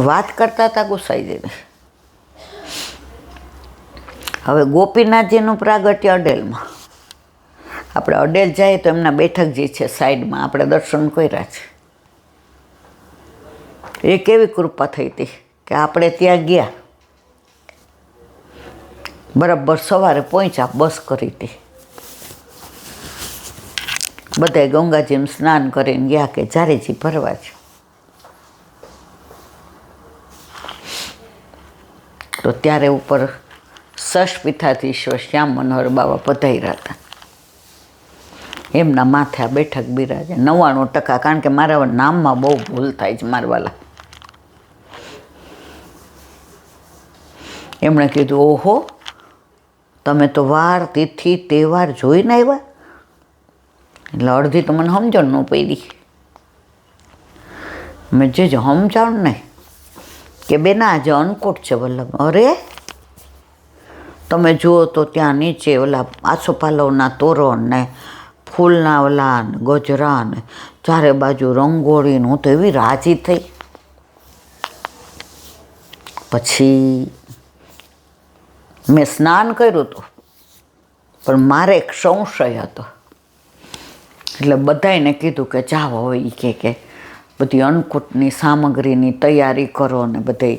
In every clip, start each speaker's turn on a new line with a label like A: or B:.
A: વાત કરતા હતા ગુસાઈ જઈને. હવે ગોપીનાથજીનું પ્રાગટ્ય અડેલમાં. આપણે અડેલ જઈએ તો એમના બેઠકજી છે સાઈડમાં, આપણે દર્શન કર્યા છે. એ કેવી કૃપા થઈ હતી કે આપણે ત્યાં ગયા, બરાબર સવારે પહોંચ્યા, બસ કરી હતી. બધાએ ગંગાજીમાં સ્નાન કરીને ગયા કે ઝારીજી ભરવા છે. તો ત્યારે ઉપર સશપીઠાધીશ્વર શ્યામ મનોહર બાબા પધાર્યા હતા. એમના માથે આ બેઠક બિરાજે 99%. કારણ કે મારા નામમાં બહુ ભૂલ થાય છે મારવાલા. એમણે કીધું, ઓહો, તમે તો વાર તિથિ તહેવાર જોઈને આવ્યા. એટલે અડધી તો મને સમજણ ન પડી. મેં જે સમજાણ ને કે બેના આજે અન્નકૂટ છે વલ્લભ. અરે તમે જુઓ તો ત્યાં નીચે ઓલા આસોપાલવના તોરણ ને ફૂલના ઓલા ને ગજરા ને ચારે બાજુ રંગોળી. હું તો એવી રાજી થઈ. પછી મેં સ્નાન કર્યું હતું, પણ મારે એક સંશય હતો. એટલે બધાને કીધું કે જાઓ હવે કે બધી અન્નકૂટની સામગ્રીની તૈયારી કરો ને બધે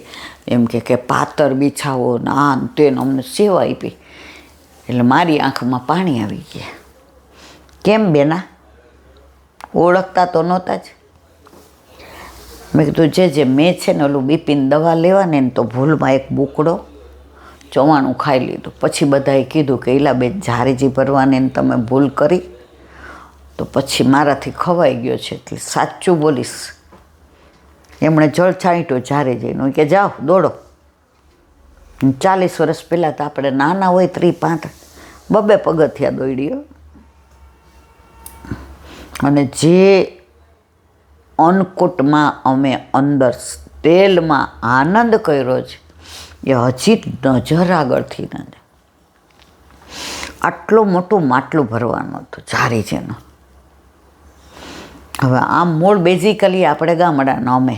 A: એમ કે પાતર બિછાવો ને આ ને તેને અમને સેવા આપી. એટલે મારી આંખમાં પાણી આવી ગયા. કેમ બેના, ઓળખતા તો નહોતા જ. મેં કીધું જે મેં છે ને ઓલું બીપીની દવા લેવાને ને તો ભૂલમાં એક બુકડો ચવાણું ખાઈ લીધું. પછી બધાએ કીધું કે ઈલાબેન ઝારીજી ભરવાને તમે ભૂલ કરી, તો પછી મારાથી ખવાઈ ગયો છે એટલે સાચું બોલીશ. એમણે જળ છાંટ્યું ઝારીજીનું કે જાઓ દોડો. 40 વર્ષ પહેલાં તો આપણે નાના હોય 30-35 બબે પગથિયા દોડ્યો. અને જે અન્નકૂટમાં અમે અંદર તેલમાં આનંદ કર્યો છે એ હજી નજર આગળથી ન. આટલું મોટું માટલું ભરવાનું હતું ઝારીજીનું. હવે આમ મૂળ બેઝિકલી આપણે ગામડાના અમે,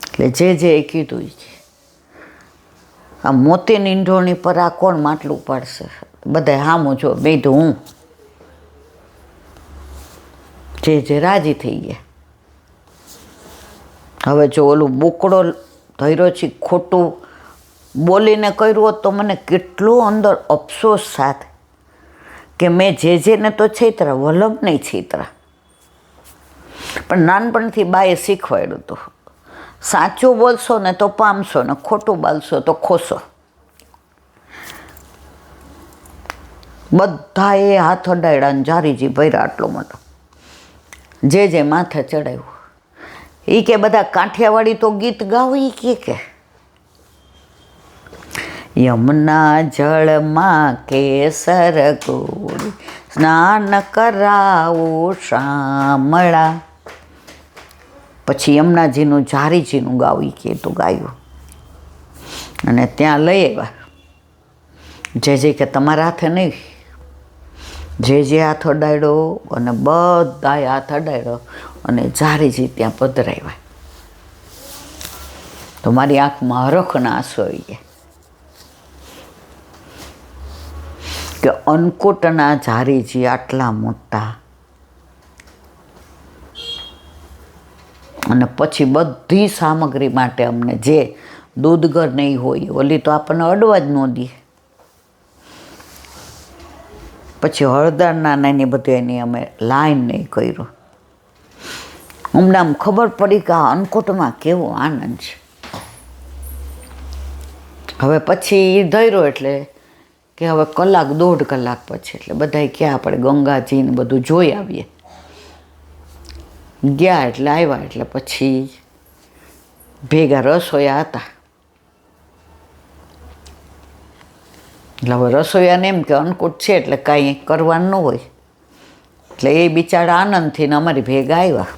A: એટલે જે એ કીધું છે. આ મોતીની ઈંઢોણી પર આ કોણ માટલું પાડશે? બધા હામું જો બેધું હું. જે રાજી થઈ ગયા. હવે જો ઓલું બોકડો ધૈર્યો છે ખોટું બોલીને કર્યું હોત તો મને કેટલો અંદર અફસોસ થાય કે મેં જેને તો છેતરા, વલ્લભ નહીં છેતરા. પણ નાનપણથી બાએ શીખવાડ્યું હતું, સાચું બોલશો ને તો પામશો ને ખોટું બોલશો તો ખોશો. બધાએ હાથ અડાડ્યા ને ઝારીજી ભર્યા આટલો મોટો. જે માથે ચડાવ્યું એ કે બધા કાઠિયાવાડી તો ગીત ગાવ. એ કે યમુના જળમાં કેસર ગોળી સ્નાન કરાવું શામળા. પછી યમુનાજીનું ઝારીજીનું ગાવું કે તો ગાયું. અને ત્યાં લઈ આવ્યા. જે કે તમારા હાથે નહીં. જે હાથ અડાડ્યો અને બધાએ હાથ અડાડ્યો અને ઝારીજી ત્યાં પધરાવ્યા. તો મારી આંખમાં હરખના આંસુ આવી ગયા કે અન્નકૂટના ઝારીજી આટલા મોટા. અને પછી બધી સામગ્રી માટે અમને જે દૂધગર નહીં હોય ઓલી તો આપણને અડવા જ ન દે. પછી હળદરના નાની બધું એની અમે લાઈન નહીં કર્યું. અમને આમ ખબર પડી કે આ અન્નકૂટમાં કેવો આનંદ છે. હવે પછી ધર્યો એટલે કે હવે 1-1.5 કલાક પછી એટલે બધાએ ક્યાં આપણે ગંગાજીને બધું જોઈ આવીએ. ગયા એટલે આવ્યા એટલે પછી ભેગા રસોયા હતા. એટલે હવે રસોઈયાને એમ કે અન્નકૂટ છે એટલે કાંઈ કરવાનું ન હોય. એટલે એ બિચારા આનંદથી અમારી ભેગા આવ્યા.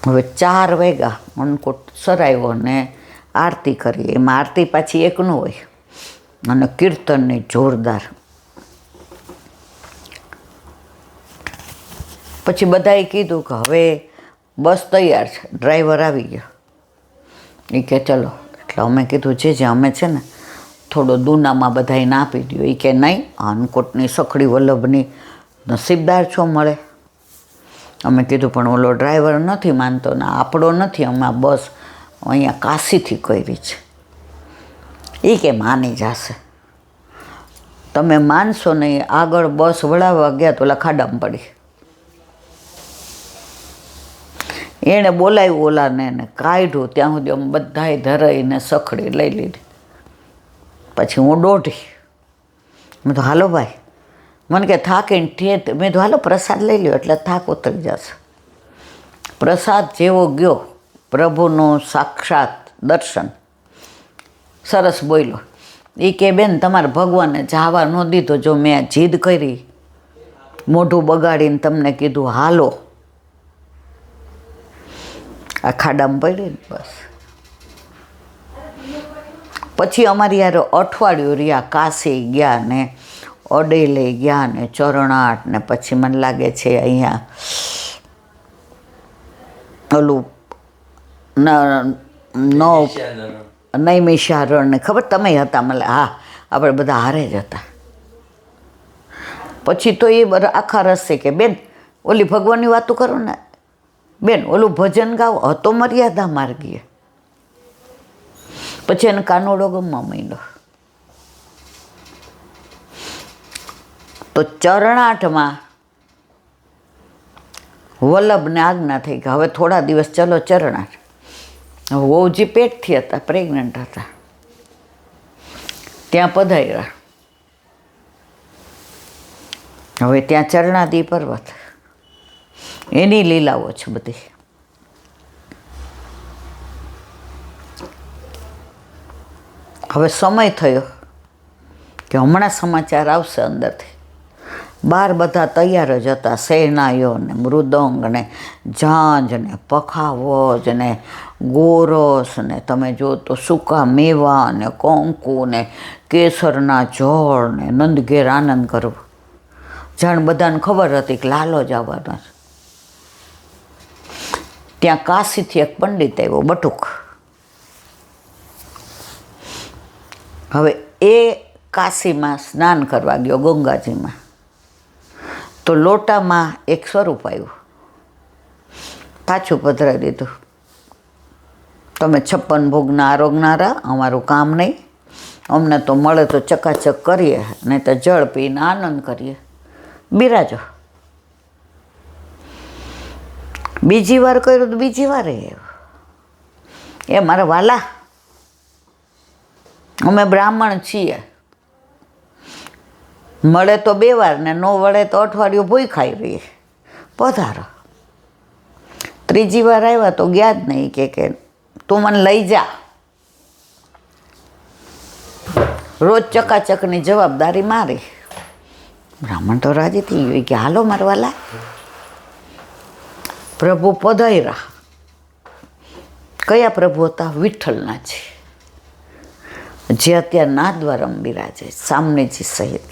A: હવે 4 વાગ્યા અન્નકૂટ સરાવ્યો ને આરતી કરી. એમાં આરતી પાછી એકનું હોય અને કીર્તનની જોરદાર. પછી બધાએ કીધું કે હવે બસ તૈયાર છે, ડ્રાઈવર આવી ગયો. એ કે ચલો. એટલે અમે કીધું જે અમે છે ને થોડો દૂનામાં બધાને આપી દો. એ કે નહીં, અનકોટની સખડી વલ્લભની નસીબદાર છો મળે. અમે કીધું પણ ઓલો ડ્રાઈવર નથી માનતો ને આપણો નથી, અમે બસ અહીંયા કાશીથી કરી છે. એ કે માની જશે. તમે માનશો નહીં, આગળ બસ વળાવવા ગયા તો ઓલા ખાડામાં પડી. એણે બોલાવ્યું ઓલાને ને કાઢ્યું, ત્યાં સુધી અમે બધાએ ધરાઈને સખડી લઈ લીધી. પછી હું દોઢી. મેં તો હાલો ભાઈ, મને કે થાકીને ઠેત. મેં તો હાલો પ્રસાદ લઈ લ્યો એટલે થાક ઉતરી જશે. પ્રસાદ જેવો ગયો, પ્રભુનું સાક્ષાત દર્શન. સરસ બોલ્યો. એ કે બેન તમારે ભગવાને જવા ન દીધો, જો મેં જીદ કરી, મોઢું બગાડીને તમને કીધું હાલો, આ ખાડામાં પડી ને બસ. પછી અમારી યાર અઠવાડિયું રહ્યા, કાશી ગયા ને અડેલે ગયા ને ચરણાટ ને પછી મને લાગે છે અહીંયા ઓલું નૈમિષારણ ને ખબર તમે હતા મને? હા, આપણે બધા હારે જ હતા. પછી તો એ આખા રસ્તે કે બેન ઓલી ભગવાનની વાતો કરો ને બેન, ઓલું ભજન ગાઓ, હતો મર્યાદા માર્ગીય. પછી એને કાનોડો ગમવા માંડ્યો. તો ચરણાટમાં વલ્લભને આજ્ઞા થઈ કે હવે થોડા દિવસ ચલો ચરણાટ. વહુજી પેટથી હતા, પ્રેગ્નન્ટ હતા. ત્યાં પધાર્યા. હવે ત્યાં ચરણાદી પર્વત, એની લીલાઓ છે બધી. હવે સમય થયો કે હમણાં સમાચાર આવશે અંદરથી. બહાર બધા તૈયાર જ હતા, શેનાઈઓ ને મૃદંગ ને ઝાંઝ ને પખાવજ ને ગોરસ ને તમે જો તો સૂકા મેવા ને કંકુ ને કેસરના જળ ને નંદઘેર આનંદ કરવો. જાણ બધાને ખબર હતી કે લાલો જ આવવાનો છે. ત્યાં કાશીથી એક પંડિત આવ્યો, બટુક. હવે એ કાશીમાં સ્નાન કરવા ગયો, ગંગાજીમાં. તો લોટામાં એક સ્વરૂપ આવ્યું, પાછું પધરાવી દીધું. તમે 56 ભોગના આરોગનારા, અમારું કામ નહીં, અમને તો મળે તો ચકાચક કરીએ, નહીં તો જળ પીને આનંદ કરીએ, બિરાજો. બીજી વાર કર્યું તો બીજી વાર એ મારા વાલા, અમે બ્રાહ્મણ છીએ, મળે તો 2 વાર ને ન વળે તો અઠવાડિયું ભૂઈ ખાઈ રહીએ, પધારો. ત્રીજી વાર આવ્યા તો ગયા જ નહીં. કે તું મને લઈ જા. રોજ ચકાચકની જવાબદારી મારી. બ્રાહ્મણ તો રાજી થઈ ગયું કે હાલો મારા વાલા. પ્રભુ પધાર્યા. કયા પ્રભુ હતા? વિઠ્ઠલના છે, જે અત્યારે નાથદ્વારમાં બિરાજે, સામનેજી સહિત.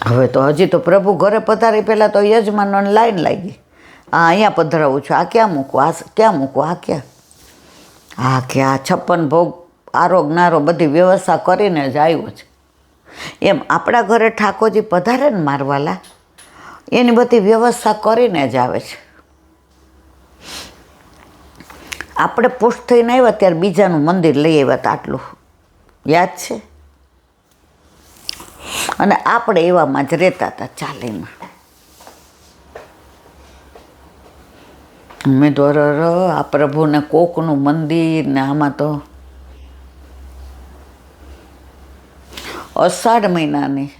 A: હવે તો હજી તો પ્રભુ ઘરે પધારી પહેલાં તો યજમાનોને લાઈન લાગી. આ અહીંયા પધરાવું છું, આ ક્યાં મૂકવું, આ ક્યાં મૂકવું, આ ક્યાં, આ ક્યાં 56 ભોગ આરોગનારો બધી વ્યવસ્થા કરીને જ આવ્યો છે. એમ આપણા ઘરે ઠાકોરજી પધારે ને મારવાલા, એની બધી વ્યવસ્થા કરીને જ આવે છે. આપણે પુષ્ટ થઈને આવ્યા ત્યારે બીજાનું મંદિર લઈ આવ્યા હતા, આટલું યાદ છે. અને આપણે એવામાં જ રહેતા હતા, ચાલીમાં. મેં તો આ પ્રભુને કોકનું મંદિર ને આમાં તો અષાઢ મહિનાની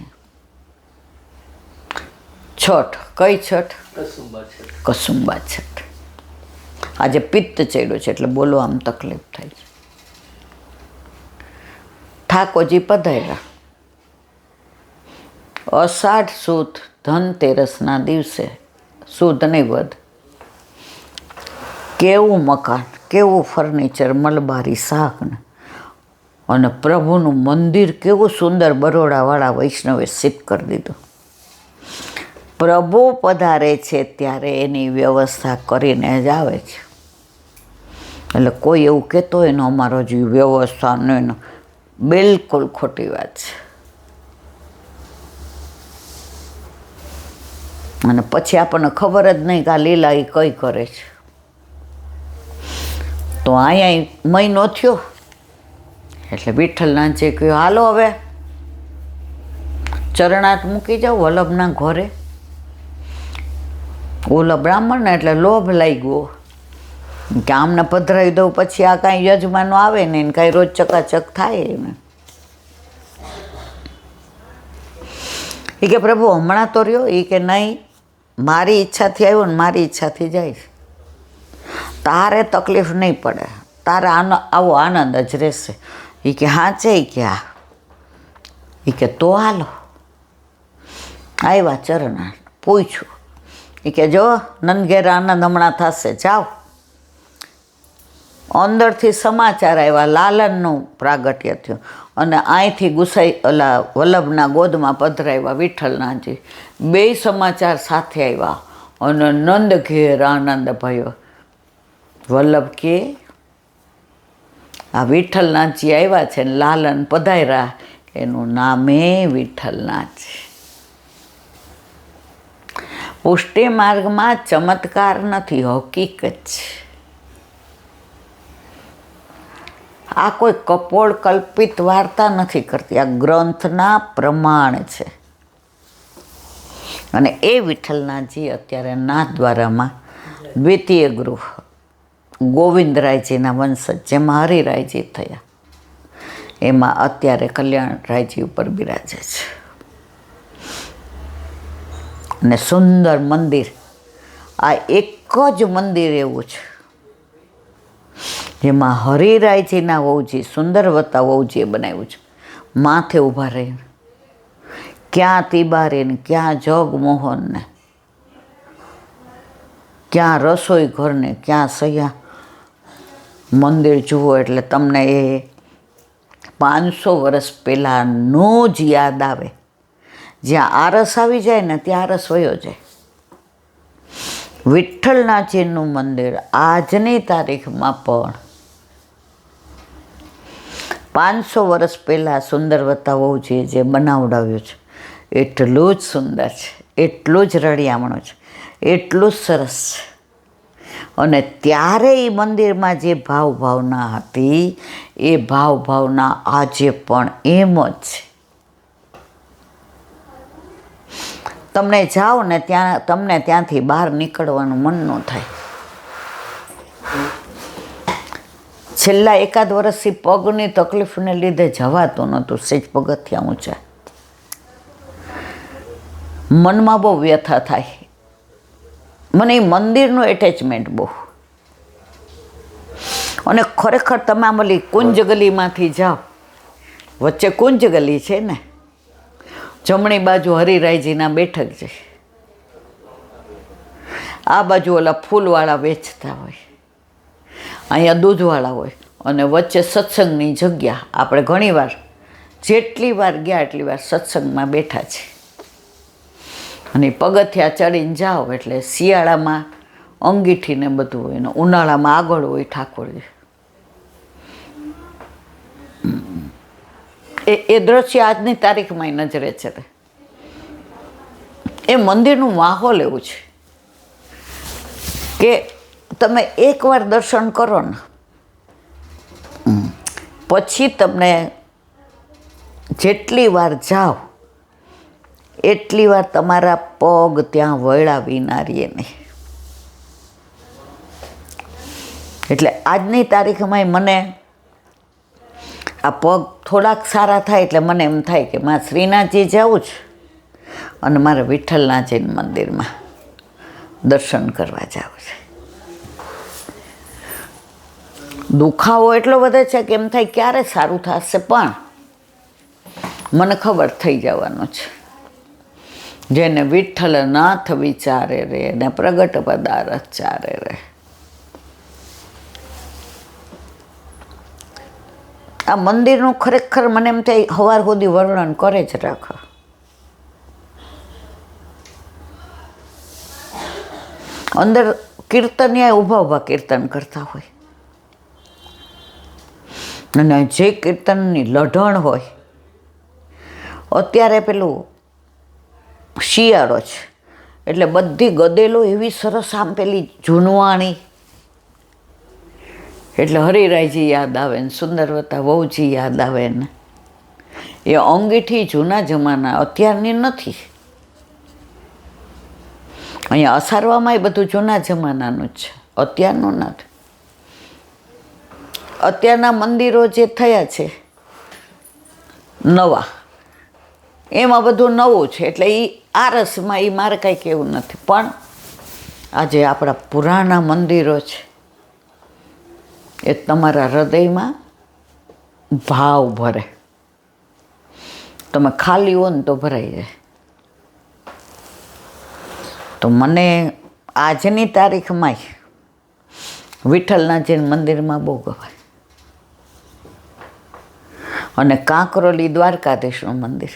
A: છઠ. કઈ છઠ? કસુંબા છઠ. આજે પિત્ત ચડ્યો છે એટલે બોલવા આમ તકલીફ થાય છે. ઠાકોરજી પધાર્યા. અષાઢ સુદ ધનતેરસના દિવસે, સુદ નહીં વધ, કેવું મકાન, કેવું ફર્નિચર, મલબારી શાક ને, અને પ્રભુનું મંદિર કેવું સુંદર બરોડાવાળા વૈષ્ણવે સિદ્ધ કરી દીધું. પ્રભુ પધારે છે ત્યારે એની વ્યવસ્થા કરીને જ આવે છે. એટલે કોઈ એવું કહેતો હોય ને અમારો જે વ્યવસ્થા નહીં, બિલકુલ ખોટી વાત છે. અને પછી આપણને ખબર જ નહીં કે આ લીલા એ કઈ કરે છે. તો અહીંયા મહિનો થયો એટલે વિઠ્ઠલનાથજી કહ્યું હાલો હવે ચરણાટ મૂકી જાઓ વલ્લભના ઘરે. ઓલો બ્રાહ્મણ ને એટલે લોભ લાગ્યો કે આમને પધરાવી દઉં પછી આ કાંઈ યજમાનો આવે ને કાંઈ રોજ ચકાચક થાય ને. એ કે પ્રભુ હમણાં તો રહ્યો. એ કે નહીં, મારી ઈચ્છાથી આવ્યો ને મારી ઈચ્છાથી જાય. તારે તકલીફ નહીં પડે, તારે આવો આનંદ જ રહેશે. એ કે હા છે. કે હા. એ કે તો હાલો. આવ્યા ચરણાટ, પૂછ્યું. એ કે જો નંદઘેર આનંદ હમણાં થશે, જાઓ. અંદરથી સમાચાર આવ્યા, લાલનનું પ્રાગટ્ય થયું અને અહીંથી ગુસાઈ ઓલા વલ્લભના ગોદમાં પધરાવ્યા વિઠ્ઠલનાથજી. બે સમાચાર સાથે આવ્યા અને નંદ ઘેર આનંદ ભયો. વલ્લભ કે આ વિઠ્ઠલનાથજી આવ્યા છે ને લાલન પધાર્યા, એનું નામે વિઠ્ઠલનાથ છે. પુષ્ટિ માર્ગમાં ચમત્કાર નથી, હકીકત છે. આ કોઈ કપોળ કલ્પિત વાર્તા નથી કરતી, આ ગ્રંથના પ્રમાણ છે. અને એ વિઠ્ઠલનાથજી અત્યારે નાથદ્વારામાં દ્વિતીય ગૃહ ગોવિંદરાયજીના વંશજ, જેમાં હરિરાયજી થયા, એમાં અત્યારે કલ્યાણરાયજી ઉપર બિરાજે છે. અને સુંદર મંદિર, આ એક જ મંદિર એવું છે જેમાં હરિરાયજીના વહુજી સુંદરવતા વહુજીએ બનાવ્યું છે. માથે ઊભા રહીને ક્યાં તિબારીને, ક્યાં જગમોહનને, ક્યાં રસોઈ ઘરને, ક્યાં સૈયા. મંદિર જુઓ એટલે તમને એ 500 વર્ષ પહેલાંનું જ યાદ આવે. જ્યાં આરસ આવી જાય ને ત્યાં આરસ વયો જાય. વિઠ્ઠલનાથજીનું મંદિર આજની તારીખમાં પણ 500 વર્ષ પહેલાં સુંદરવતા વહુજીએ જે બનાવડાવ્યું છે એટલું જ સુંદર છે, એટલું જ રળિયામણું છે, એટલું જ સરસ છે. અને ત્યારે એ મંદિરમાં જે ભાવના હતી એ ભાવના આજે પણ એમ જ છે. તમને જાઓ ને ત્યાં તમને ત્યાંથી બહાર નીકળવાનું મન ન થાય. છેલ્લા 1 વર્ષથી પગની તકલીફને લીધે જવાતું નહોતું, સેજ પગથિયા ઊંચા. મનમાં બહુ વ્યથા થાય. મને એ મંદિરનું એટેચમેન્ટ બહુ. અને ખરેખર તમે આમ ઓલી કુંજ ગલીમાંથી જાઓ, વચ્ચે કુંજ ગલી છે ને, જમણી બાજુ હરિરાયજીના બેઠક છે, આ બાજુ ઓલા ફૂલવાળા વેચતા હોય, અહીંયા દૂધવાળા હોય, અને વચ્ચે સત્સંગની જગ્યા. આપણે ઘણીવાર જેટલી વાર ગયા એટલી વાર સત્સંગમાં બેઠા છે. અને પગથિયા ચડીને જાઓ એટલે શિયાળામાં અંગીઠીને બધું હોય ને ઉનાળામાં આગળ હોય ઠાકોરજી. એ દ્રશ્ય આજની તારીખમાં નજરે ચડે. એ મંદિરનું માહોલ એવું છે કે તમે એકવાર દર્શન કરો ને પછી તમને જેટલી વાર જાઓ એટલી વાર તમારા પગ ત્યાં વળ્યા વિના રહીએ નહીં. એટલે આજની તારીખમાં મને આ પગ થોડાક સારા થાય એટલે મને એમ થાય કે મારે શ્રીનાથજી જવું છે અને મારે વિઠ્ઠલનાથજી મંદિરમાં દર્શન કરવા જવું છે. દુખાવો એટલો બધો છે કે એમ થાય ક્યારે સારું થશે, પણ મને ખબર થઈ જવાનું છે. જેને વિઠ્ઠલનાથ વિચારે રે ને પ્રગટ પદારથ ચારે રે. આ મંદિરનું ખરેખર મને એમ થાય સવાર સુધી વર્ણન કરે જ રાખો. અંદર કીર્તનિયા ઊભા ઊભા કીર્તન કરતા હોય, અને જે કીર્તનની લઢણ હોય. અત્યારે પેલું શિયાળો છે એટલે બધી ગદેલો એવી સરસ આમ પેલી જૂનવાણી, એટલે હરિરાયજી યાદ આવે ને સુંદરવતા વહુજી યાદ આવે ને. એ અંગીઠી જૂના જમાના, અત્યારની નથી. અહીંયા અસારવામાં એ બધું જૂના જમાનાનું જ છે, અત્યારનું નથી. અત્યારના મંદિરો જે થયા છે નવા, એમાં બધું નવું છે, એટલે એ આરસમાં એ મારે કાંઈ કહેવું નથી. પણ આજે આપણા પુરાણા મંદિરો છે એ તમારા હૃદયમાં ભાવ ભરે. તમે ખાલી હો ને તો ભરાઈ જાય. તો મને આજની તારીખમાં વિઠ્ઠલનાથજી મંદિરમાં બહુ ગવાય. અને કાંકરોલી દ્વારકાધીશનું મંદિર,